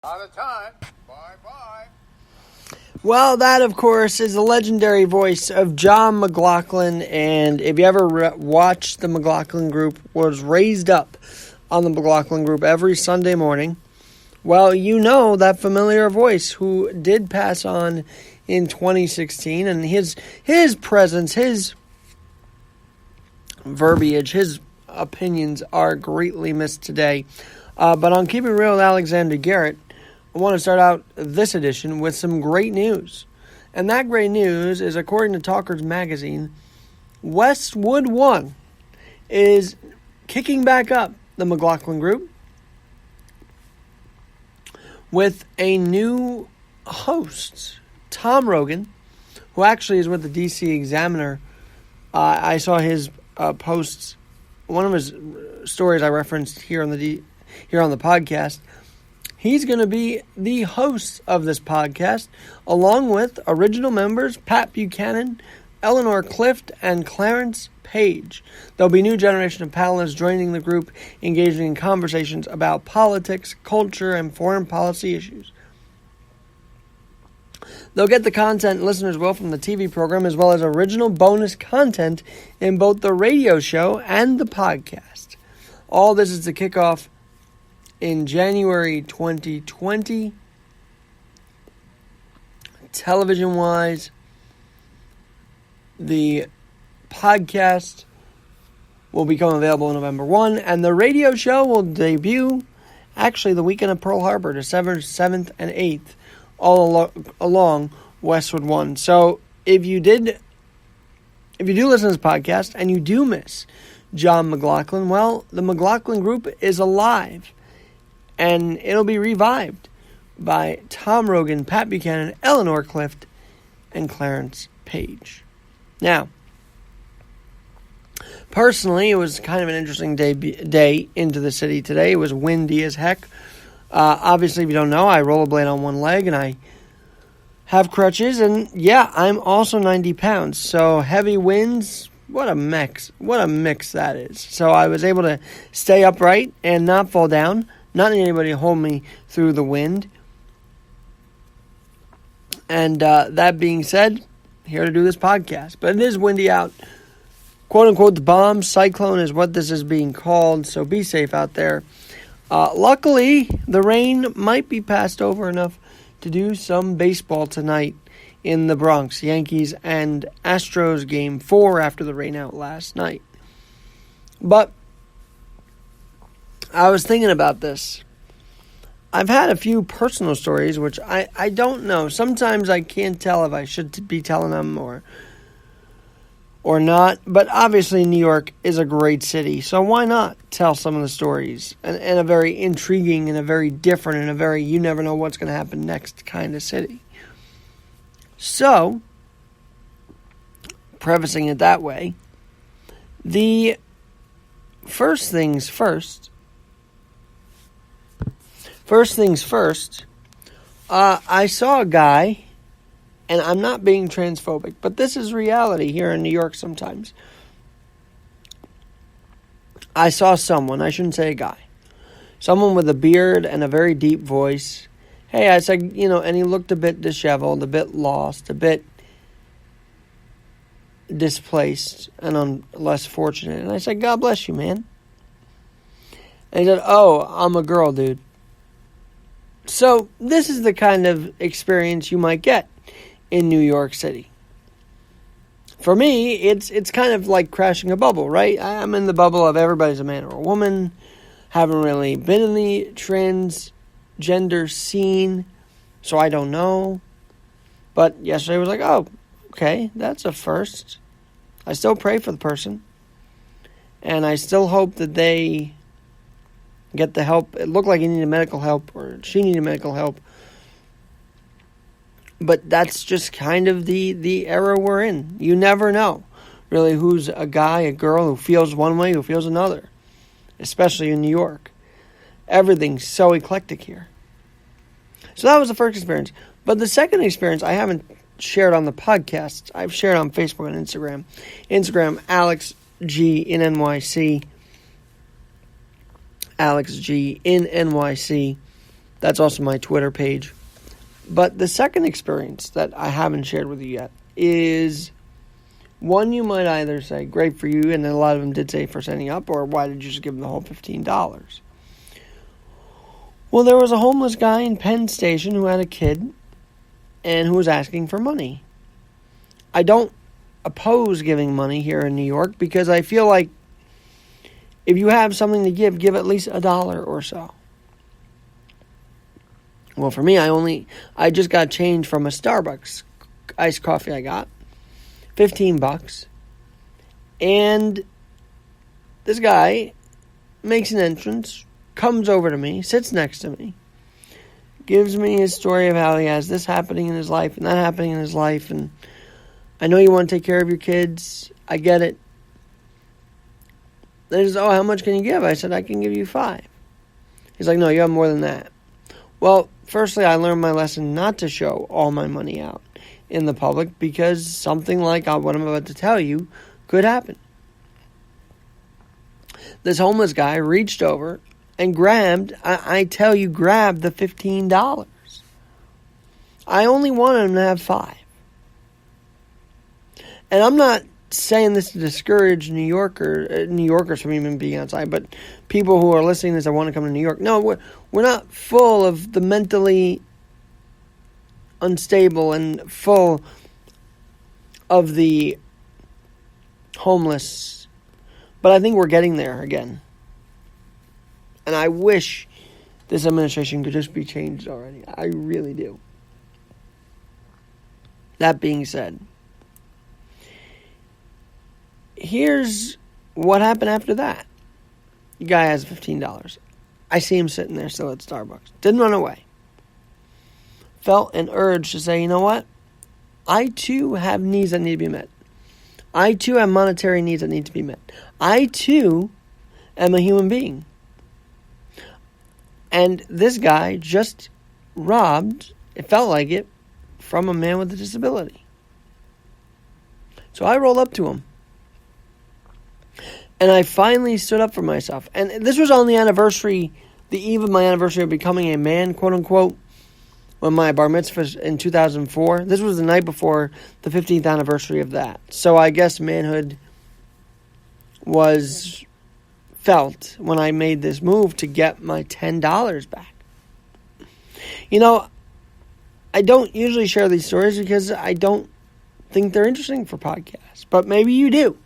Out of time. Bye-bye. Well, that, of course, is the legendary voice of John McLaughlin, and if you ever watched the McLaughlin Group, was raised up on the McLaughlin Group every Sunday morning, well, you know that familiar voice who did pass on in 2016, and his presence, his verbiage, his opinions are greatly missed today. But on Keeping It Real with Alexander Garrett, I want to start out this edition with some great news. And that great news is, according to Talkers Magazine, Westwood One is kicking back up the McLaughlin Group with a new host, Tom Rogan, who actually is with the DC Examiner. I saw his posts, one of his stories I referenced here on the podcast. He's going to be the host of this podcast, along with original members Pat Buchanan, Eleanor Clift, and Clarence Page. There'll be a new generation of panelists joining the group, engaging in conversations about politics, culture, and foreign policy issues. They'll get the content listeners will from the TV program, as well as original bonus content in both the radio show and the podcast. All this is to kick off in January 2020. Television-wise, the podcast will become available on November 1, and the radio show will debut actually the weekend of Pearl Harbor, December 7th and 8th, all along Westwood One. So if you do listen to this podcast and you do miss John McLaughlin, well, the McLaughlin Group is alive. And it'll be revived by Tom Rogan, Pat Buchanan, Eleanor Clift, and Clarence Page. Now, personally, it was kind of an interesting day into the city today. It was windy as heck. Obviously, if you don't know, I rollerblade on one leg, and I have crutches. And yeah, I'm also 90 pounds. So heavy winds, what a mix that is. So I was able to stay upright and not fall down. Not need anybody to hold me through the wind. And that being said, here to do this podcast. But it is windy out. Quote unquote, the bomb cyclone is what this is being called. So be safe out there. Luckily, the rain might be passed over enough to do some baseball tonight in the Bronx. Yankees and Astros game 4 after the rain out last night. But I was thinking about this. I've had a few personal stories, which I don't know. Sometimes I can't tell if I should be telling them or not. But obviously New York is a great city, so why not tell some of the stories? And a very intriguing and a very different and a very you never know what's going to happen next kind of city. So, prefacing it that way, the first things first, I saw a guy, and I'm not being transphobic, but this is reality here in New York sometimes. I saw someone, I shouldn't say a guy, someone with a beard and a very deep voice. Hey, I said, and he looked a bit disheveled, a bit lost, a bit displaced, and less fortunate. And I said, God bless you, man. And he said, oh, I'm a girl, dude. So this is the kind of experience you might get in New York City. For me, it's kind of like crashing a bubble, right? I'm in the bubble of everybody's a man or a woman. Haven't really been in the transgender scene, so I don't know. But yesterday was like, oh, okay, that's a first. I still pray for the person. And I still hope that they get the help. It looked like he needed medical help, or she needed medical help. But that's just kind of the era we're in. You never know, really, who's a guy, a girl who feels one way, who feels another. Especially in New York. Everything's so eclectic here. So that was the first experience. But the second experience I haven't shared on the podcast. I've shared on Facebook and Instagram. Instagram, Alex G in NYC. Alex G in NYC. That's also my Twitter page. But the second experience that I haven't shared with you yet is one you might either say, great for you, and a lot of them did say for setting up, or why did you just give them the whole $15? Well, there was a homeless guy in Penn Station who had a kid and who was asking for money. I don't oppose giving money here in New York because I feel like if you have something to give at least $1 or so. Well, for me, I just got change from a Starbucks iced coffee I got. $15. And this guy makes an entrance, comes over to me, sits next to me, gives me his story of how he has this happening in his life and that happening in his life, and I know you want to take care of your kids. I get it. Then he says, how much can you give? I said, I can give you $5. He's like, no, you have more than that. Well, firstly, I learned my lesson not to show all my money out in the public because something like what I'm about to tell you could happen. This homeless guy reached over and grabbed the $15. I only wanted him to have $5. And I'm not saying this to discourage New Yorkers from even being outside, but people who are listening to this that want to come to New York. No, we're not full of the mentally unstable and full of the homeless. But I think we're getting there again. And I wish this administration could just be changed already. I really do. That being said, here's what happened after that. The guy has $15. I see him sitting there still at Starbucks. Didn't run away. Felt an urge to say, you know what? I too have needs that need to be met. I too have monetary needs that need to be met. I too am a human being. And this guy just robbed, it felt like it, from a man with a disability. So I rolled up to him. And I finally stood up for myself. And this was on the eve of my anniversary of becoming a man, quote unquote, when my bar mitzvah in 2004. This was the night before the 15th anniversary of that. So I guess manhood was felt when I made this move to get my $10 back. You know, I don't usually share these stories because I don't think they're interesting for podcasts. But maybe you do.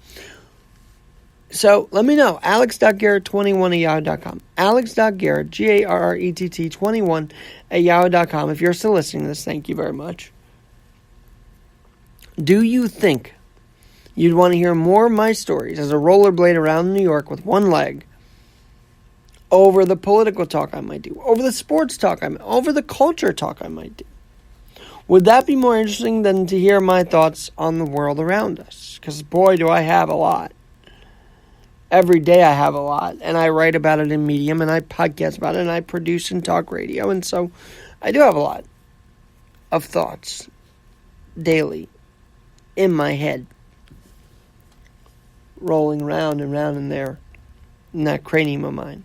So let me know. alex.garrett21@yahoo.com. alex.garrett, GARRETT21 at yahoo.com. If you're still listening to this, thank you very much. Do you think you'd want to hear more of my stories as a rollerblade around New York with one leg over the political talk I might do, over the sports talk I might, over the culture talk I might do? Would that be more interesting than to hear my thoughts on the world around us? Because boy, do I have a lot. Every day I have a lot, and I write about it in Medium, and I podcast about it, and I produce and talk radio, and so I do have a lot of thoughts daily in my head, rolling round and round in there, in that cranium of mine.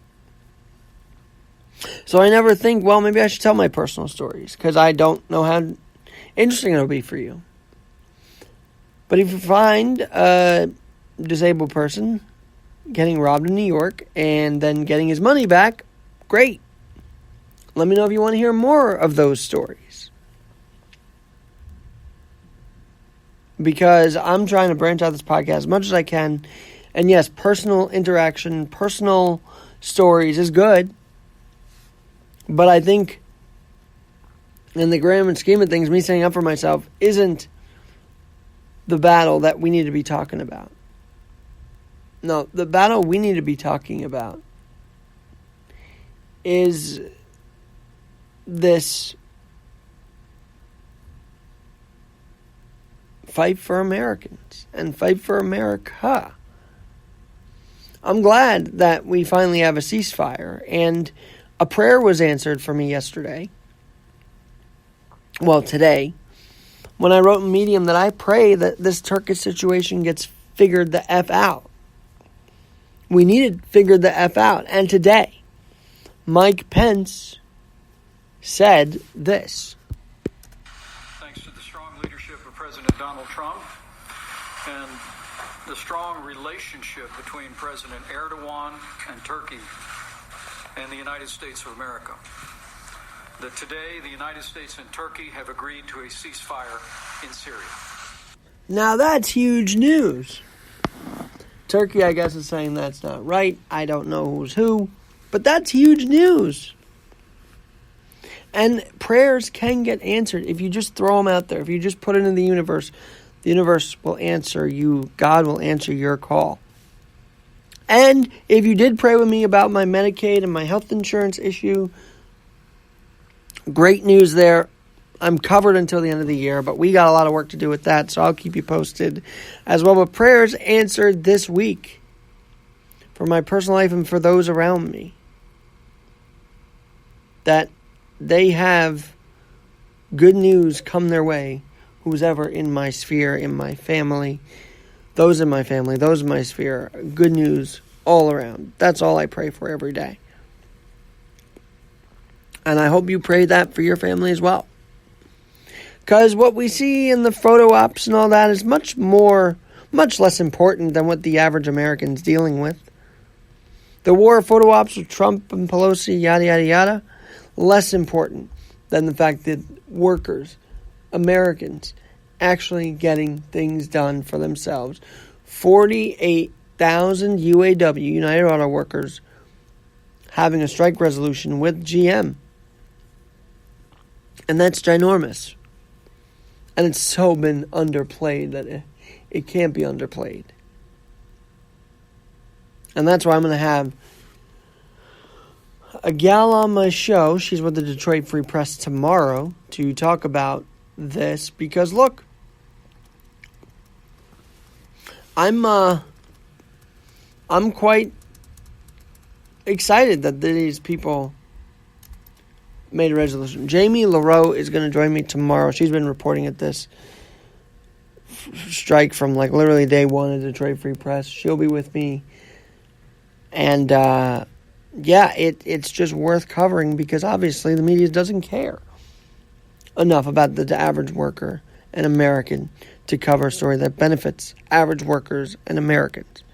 So I never think, well, maybe I should tell my personal stories, because I don't know how interesting it'll be for you. But if you find a disabled person getting robbed in New York and then getting his money back, great. Let me know if you want to hear more of those stories. Because I'm trying to branch out this podcast as much as I can. And yes, personal interaction, personal stories is good. But I think in the grand scheme of things, me standing up for myself isn't the battle that we need to be talking about. No, the battle we need to be talking about is this fight for Americans and fight for America. I'm glad that we finally have a ceasefire, and a prayer was answered for me yesterday. Well, today, when I wrote in Medium that I pray that this Turkish situation gets figured the F out. We needed figured the F out. And today, Mike Pence said this. Thanks to the strong leadership of President Donald Trump and the strong relationship between President Erdogan and Turkey and the United States of America, that today the United States and Turkey have agreed to a ceasefire in Syria. Now that's huge news. Turkey, I guess, is saying that's not right. I don't know who's who, but that's huge news. And prayers can get answered if you just throw them out there. If you just put it in the universe will answer you. God will answer your call. And if you did pray with me about my Medicaid and my health insurance issue, great news there. I'm covered until the end of the year, but we got a lot of work to do with that, so I'll keep you posted as well. But prayers answered this week for my personal life and for those around me, that they have good news come their way, who's ever in my sphere, in my family, those in my family, those in my sphere, good news all around. That's all I pray for every day. And I hope you pray that for your family as well. Because what we see in the photo ops and all that is much less important than what the average American's dealing with. The war of photo ops with Trump and Pelosi, yada, yada, yada, less important than the fact that workers, Americans, actually getting things done for themselves. 48,000 UAW, United Auto Workers, having a strike resolution with GM. And that's ginormous. And it's so been underplayed that it can't be underplayed. And that's why I'm going to have a gal on my show. She's with the Detroit Free Press tomorrow to talk about this. Because look, I'm quite excited that these people made a resolution. Jamie LaRoe is going to join me tomorrow. She's been reporting at this strike from like literally day one of Detroit Free Press. She'll be with me. And it's just worth covering because obviously the media doesn't care enough about the average worker and American to cover a story that benefits average workers and Americans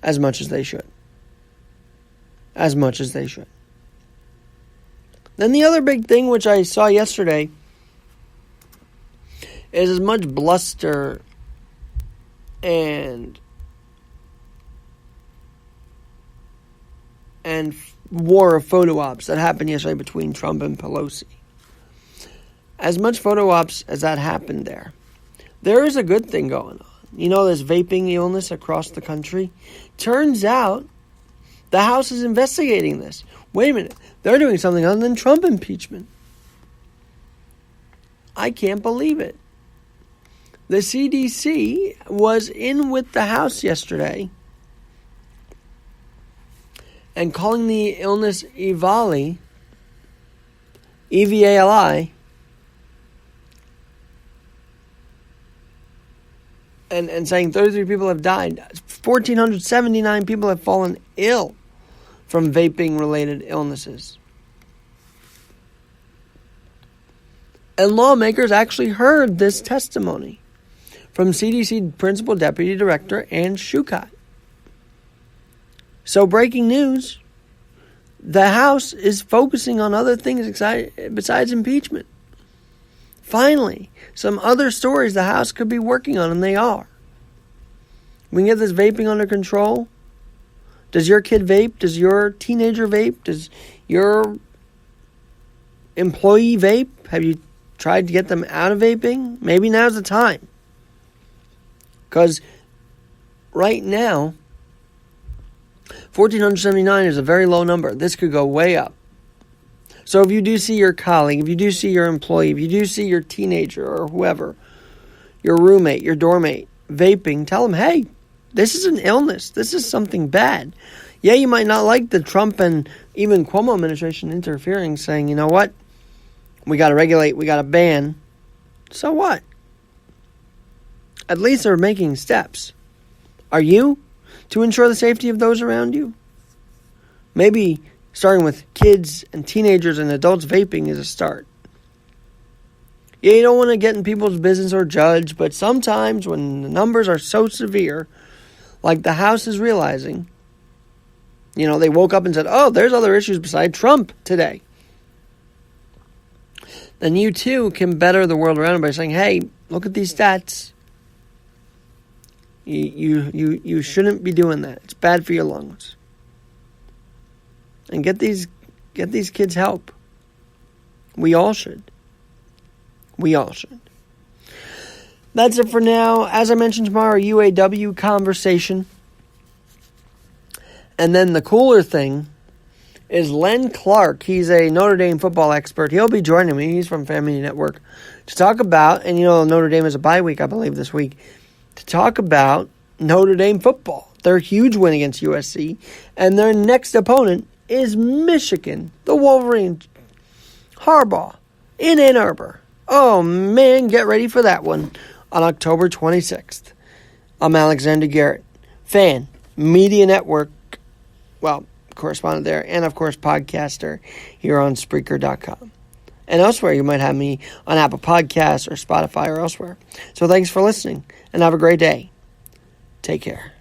as much as they should. As much as they should. Then the other big thing, which I saw yesterday, is as much bluster and war of photo ops that happened yesterday between Trump and Pelosi. As much photo ops as that happened there is a good thing going on. You know, there's vaping illness across the country. Turns out the House is investigating this. Wait a minute. They're doing something other than Trump impeachment. I can't believe it. The CDC was in with the House yesterday and calling the illness EVALI, E-V-A-L-I, and saying 33 people have died. 1,479 people have fallen ill from vaping-related illnesses. And lawmakers actually heard this testimony from CDC Principal Deputy Director Ann Shukot. So breaking news, the House is focusing on other things besides impeachment. Finally, some other stories the House could be working on, and they are. We can get this vaping under control. Does your kid vape? Does your teenager vape? Does your employee vape? Have you tried to get them out of vaping? Maybe now's the time. Because right now, 1,479 is a very low number. This could go way up. So if you do see your colleague, if you do see your employee, if you do see your teenager or whoever, your roommate, your doormate, vaping, tell them, hey, this is an illness. This is something bad. Yeah, you might not like the Trump and even Cuomo administration interfering, saying, you know what? We got to regulate, we got to ban. So what? At least they're making steps. Are you? To ensure the safety of those around you? Maybe starting with kids and teenagers and adults vaping is a start. Yeah, you don't want to get in people's business or judge, but sometimes when the numbers are so severe, like the House is realizing, they woke up and said, oh, there's other issues beside Trump today. Then you too can better the world around by saying, hey, look at these stats. You shouldn't be doing that. It's bad for your lungs. And get these kids help. We all should. We all should. That's it for now. As I mentioned tomorrow, UAW conversation. And then the cooler thing is Len Clark. He's a Notre Dame football expert. He'll be joining me. He's from Family Network to talk about, and Notre Dame is a bye week, I believe, this week, to talk about Notre Dame football. Their huge win against USC. And their next opponent is Michigan, the Wolverines. Harbaugh in Ann Arbor. Oh, man, get ready for that one on October 26th. I'm Alexander Garrett, fan, Media Network, correspondent there, and, of course, podcaster here on Spreaker.com. And elsewhere, you might have me on Apple Podcasts or Spotify or elsewhere. So thanks for listening, and have a great day. Take care.